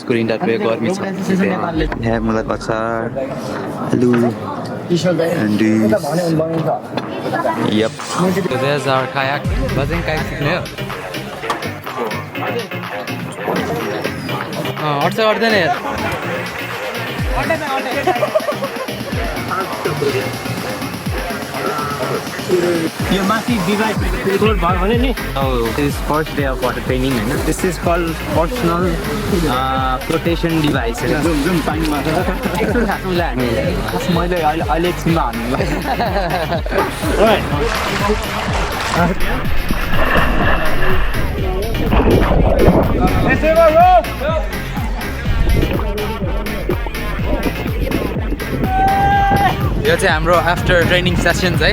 screen that way गर्मी छ यहाँ मलाई बच्चा hello and yep so there's our kayak बजेङ कायाक सिक्ने हो अट्छ अट्दैन यार यो माथि डिभाइस रिकर्ड भयो भने नि this is first day of water training हैन this is called personal flotation device जुन पानीमा छ एकचोटि खासुला हामीले मैले अहिले एकछिनमा हान्नुलाई यो चाहिँ हाम्रो आफ्टर ट्रेनिङ सेसन्स है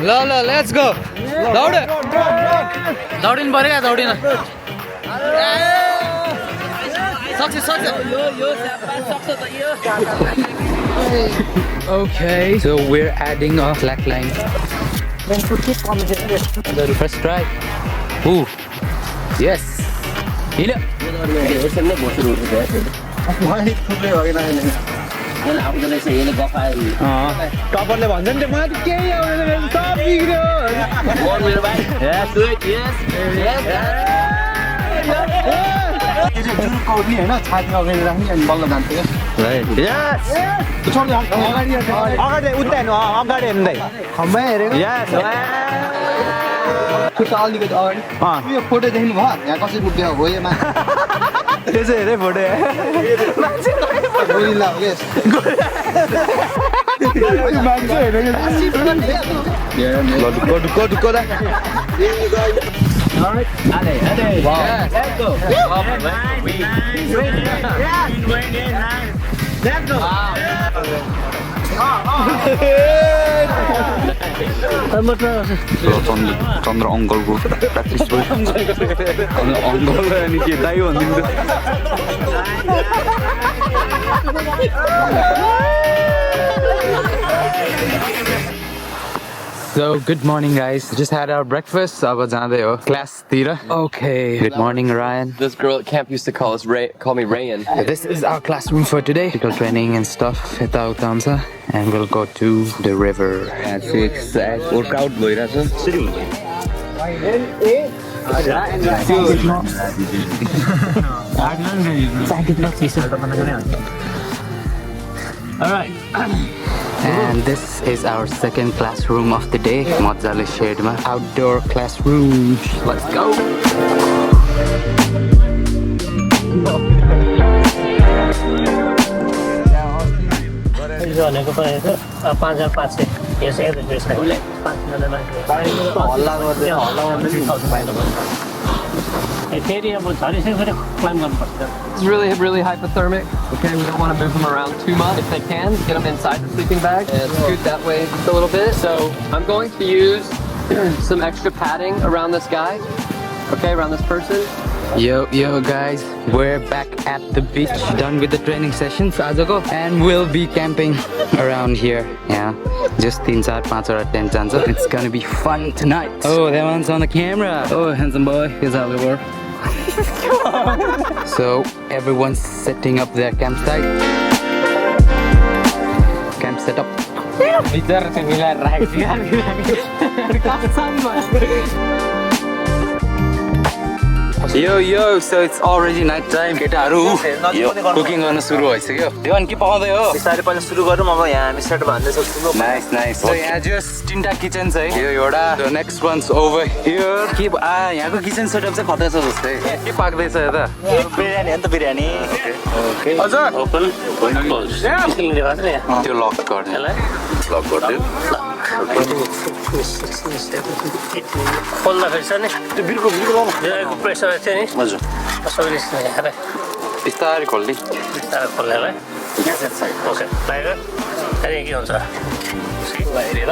ल ल लेट्स गो दौड दौडिनु पर्यो क्या दौडिन सक्छ okay so we're adding a slack line first try ooh yes हिलो टपरले भन्छ नि म केही आउँदैन सब बिग्रियो हैन छातीमा उभिएर राख्ने अनि बल्ल जान्छ क्या अगाडि उता हेर्नु अगाडि हेर्नु खम्बा हेरेको खुट्टा अलिकति अगाडि यो फोटो देख्नु भयो यहाँ कसैको बिहा हो यो मान्छे त्यसै हेरे फोटो गोरिल्ला हो यस मान्छे चन्द्र अङ्कलको प्र्याक्टिस भयो अङ्कल अनि के दाइ भनिदिनु So good morning guys, just had our breakfast. अब जाँदै हो क्लास तिर. Okay. Good morning Ryan. This girl at camp used to call me Rayan. This is our classroom for today. Physical training and stuff. यता उता हुन्छ and we'll go to the river. Workout भइरहेछ. All right. And this is our second classroom of the day. Mojale shade ma outdoor classroom. Let's go. भनेको पनि 5500 यस average छ 5 जना हल्ला गर्दै फेरि अब झरिसकेपछि क्लाइम गर्नुपर्छ. It's really hypothermic. Okay, we don't want to move them around too much. If they can, get them inside the sleeping bag and scoot that way just a little bit. So I'm going to use some extra padding around this guy. Okay, around this person. Yo guys, we're back at the beach, done with the training sessions ajago, and we'll be camping around here. Yeah, just 3-4-5 tent chance. It's gonna be fun tonight. Oh, that one's on the camera. Oh, handsome boy, here's how we work. So everyone's setting up their campsite. Camp setup. Yo, so it's already night time. केटाहरु यो cooking गर्न सुरु भइसक्यो. यो अनि के पकाउँदै हो? बिस्तारै पनि सुरु गरौँ अब यहाँ हामी सेट भन्दै सक्छौँ. Nice. So यहाँ just 3टा किचन छ है. यो एउटा. The next one's over here. के यहाँको किचन सेटअप चाहिँ खतरा छ जस्तै. के पाक्दै छ यता? बिरयानी अन्त बिरयानी. Okay. हजुर. Open close. त्यो लक गर्ने. लक गर्दियो. खोल्दाखेरि छ नि त्यो बिर्को प्रेसर थियो नि हजुर सबैले हेरे बिस्तारै खोल्ने बिस्तारै खोल्नेलाई ओके टाइगर अनि के हुन्छ हेरेर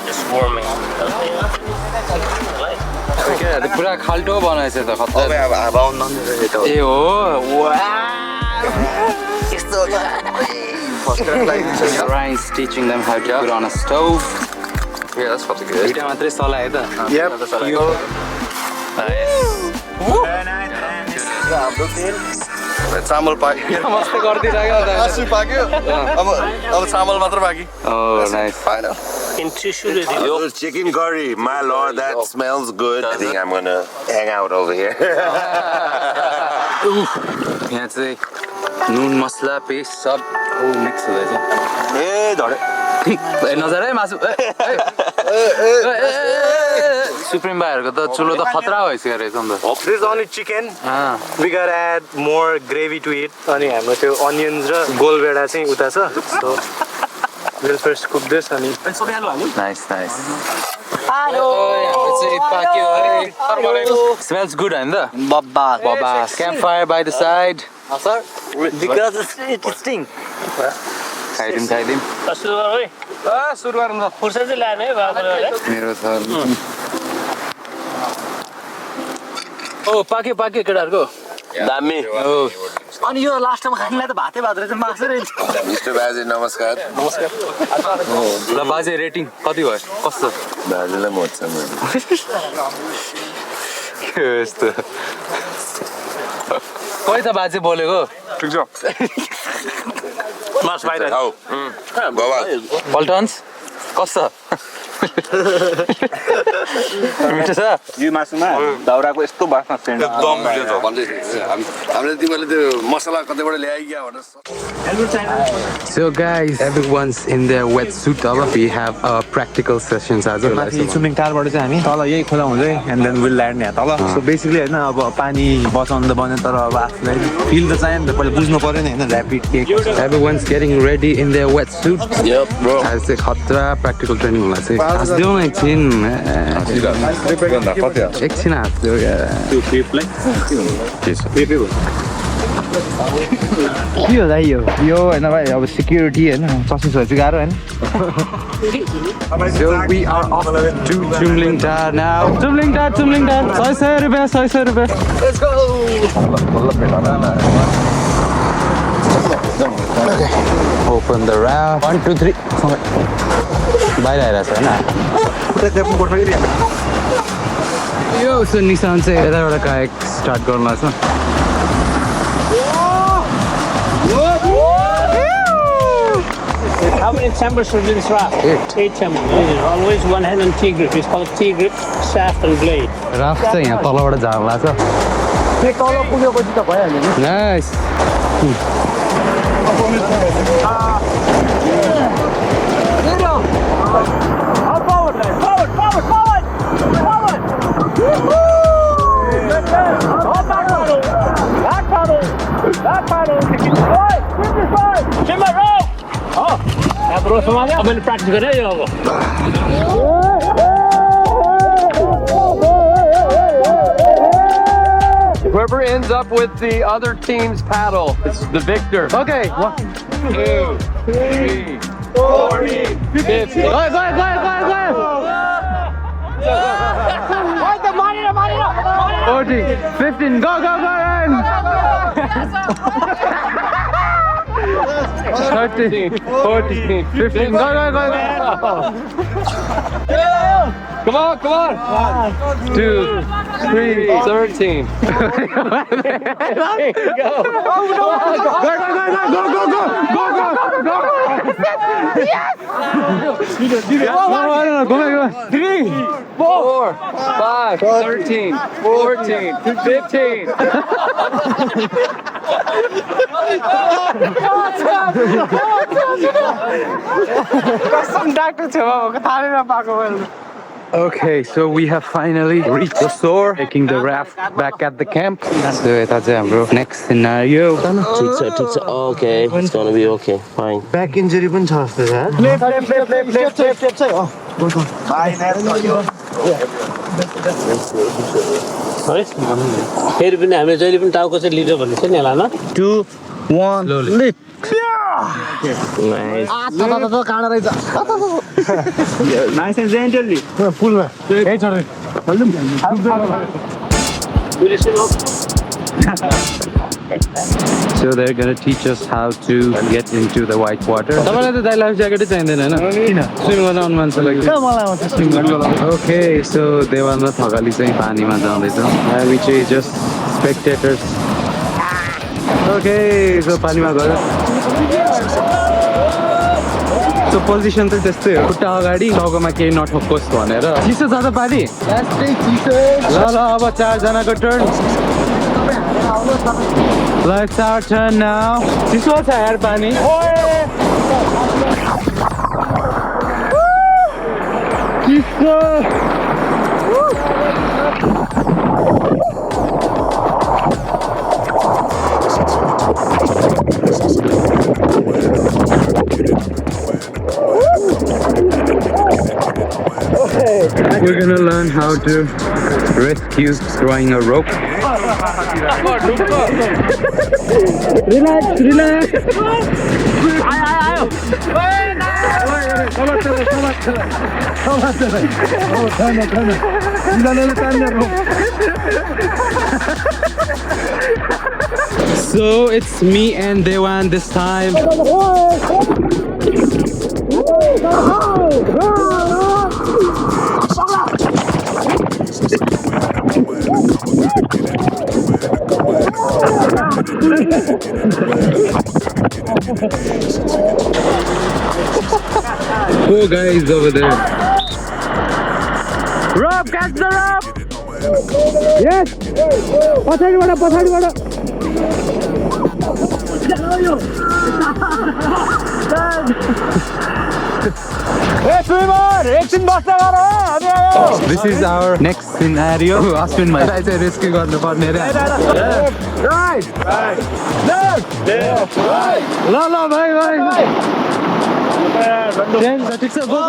जस्ट वार्मिङ के पुरा खाल्टो बनाएछ त खतरा अब हावा आउन नदिएर ए हो वाह यस्तो Ryan's teaching them how to put on a stove. Yeah, that's fucking good. Duita matrai salayo ta. Yep. चामल पाक्यो मस्त गर्दिराख्यो आसु पाक्यो अब चामल मात्र बाँकी Oh, nice. Final. In tissue, Yo, chicken curry, my lord, that smells good. I think I'm gonna hang out over here. यहाँ चाहिँ नुन मसला पेस्ट सब मिक्स हुँदैछ Hey, daughter. नजर है मासु सुप्रिम भाइहरूको त चुलो त खतरा भइसक्यो रहेछ नि त This is only chicken. We gotta add more gravy to it. अनि हाम्रो त्यो onions र गोलभेडा चाहिँ उता छ. So we'll first cook this अनि Nice. Smells good होइन त Baba. Campfire by the side. because it sting. खाइदिउँ सुरु गरौँ है सुरु गरौँ न फुर्सद चाहिँ लाने है बाबुले मेरो छ ओ पाक्यो केटाहरूको Dami. अनि यो लास्टमा खानेलाई त भातै भात रहेछ मासु रहेछ. Mr. Bazi, namaskar. ल बाजे रेटिङ कति भयो कस्तो Bazi, what's up? के यस्तो खोइ त बाजे बोलेको ठिक छ मासु बाहिर Oh, Bawal. पल्टन्स कस्तो मिठो छ यो मासुमा दाउराको यस्तो बास्ना सेन्ट. एकदम मिठो छ भन्दै हामीले तिमीले त्यो मसला कतैबाट ल्याइग्या भनेर So guys, everyone's in their wetsuit. We have practical sessions आज माथि स्विमिङ कारबाट चाहिँ हामी तल यही खोला हुँदै एन्ड देन विल ल्यान्ड यहाँ तल. सो बेसिकली हैन अब पानी बचाउनु त बन्यो तर अब आफूलाई फिल त चाहियो नि त पहिला बुझ्नु पर्यो नि हैन ऱ्यापिड के Everyone's getting ready in their wetsuit. Yep, bro. आज चाहिँ खतरा practical training होला चाहिँ हाँस्दिउँ न एकछिन एकछिन हाँस्दिउँ के होला यो हैन भाइ अब सिक्युरिटी हैन चस्मिस भएपछि गाह्रो हैन. So we are off to Tumlingtar now. Tumlingtar. 100 रुपैयाँ. Let's go. Okay. Open the wrap. 1, 2, 3. बाहिर आइरहेछ होइन यो सो निसान चाहिँ यताबाट कायक स्टार्ट गर्नु लाग्छ How many chambers should this raft? 8 chambers. Always one hand on T-grip. It's called T-grip, shaft and blade. Raft चाहिँ यहाँ तलबाट झार्नु लाग्छ तल पुगेपछि त भइहाल्यो नि. नाइस अब मैले प्र्याक्टिस गरेँ यो अब Whoever ends up with the other team's paddle is the victor. Okay. 1, 2, 3, 4, 50. Go. 40, 15, go, Ryan! 13, 14, 15, go. Come on. 2, 3, 13. Go. 3, 4, 5, 13, 14, 15. Okay, so we have finally reached the shore, taking the raft back at the camp. So that's हाम्रो next scenario. Take it. Okay, it's gonna be okay. Fine. Back injury पनि छ जस्तो छ. Left चाहिँ हो. फेरि पनि हामीले जहिले पनि टाउको चाहिँ लिडर भन्ने छ नि होला न 2, 1 लिफ्ट. Nice. काँडा रहेछ. नाइस एन्ड जेन्टली पुलमा ए चढ्दै So they're gonna teach us how to get into the white water. तपाईँलाई त दाइ लाइफ ज्याकेटै चाहिँदैन हैन? किन? स्विम गर्न आउनु मन छ लागि? Okay, so देवान र थकाली चाहिँ पानीमा जाँदैछ. हामी चाहिँ just spectators. Okay, so पानीमा गयो. So position चाहिँ त्यस्तै हो. खुट्टा अगाडि टाउकोमा केही नठोक्कोस् भनेर. चिसो छ त पानी? ल अब 4 जनाको turn. Let's our turn now. चिसो छ यार पानी. चिसो. We're gonna learn how to rescue throwing a rope. Relax. So it's me and Dewan this time. Four guys over there. Rope, catch the rope! Yes! पछाडि बडा Hey swimmer! एकछिन बस्दै गर हो. This is our next scenario. Asvin my चाहिँ rescue गर्नु पर्ने रे. Right. Left. Right. ल भाइ. ठिक छ go.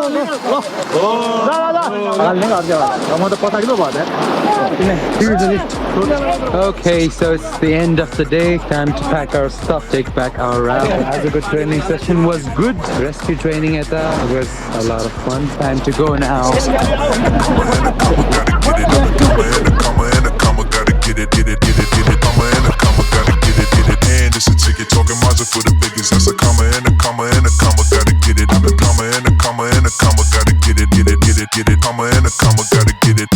Okay, so it's the end of the day. Time to pack our stuff, take back our raft. As a good training session was good. Rescue training at that was a lot of fun. Time to go now. It's a ticket talking Mazda for the biggest. That's a comma and a comma and a comma. Gotta get it. I'm a comma and a comma and a comma. Gotta get it. Comma and a comma. Gotta get it.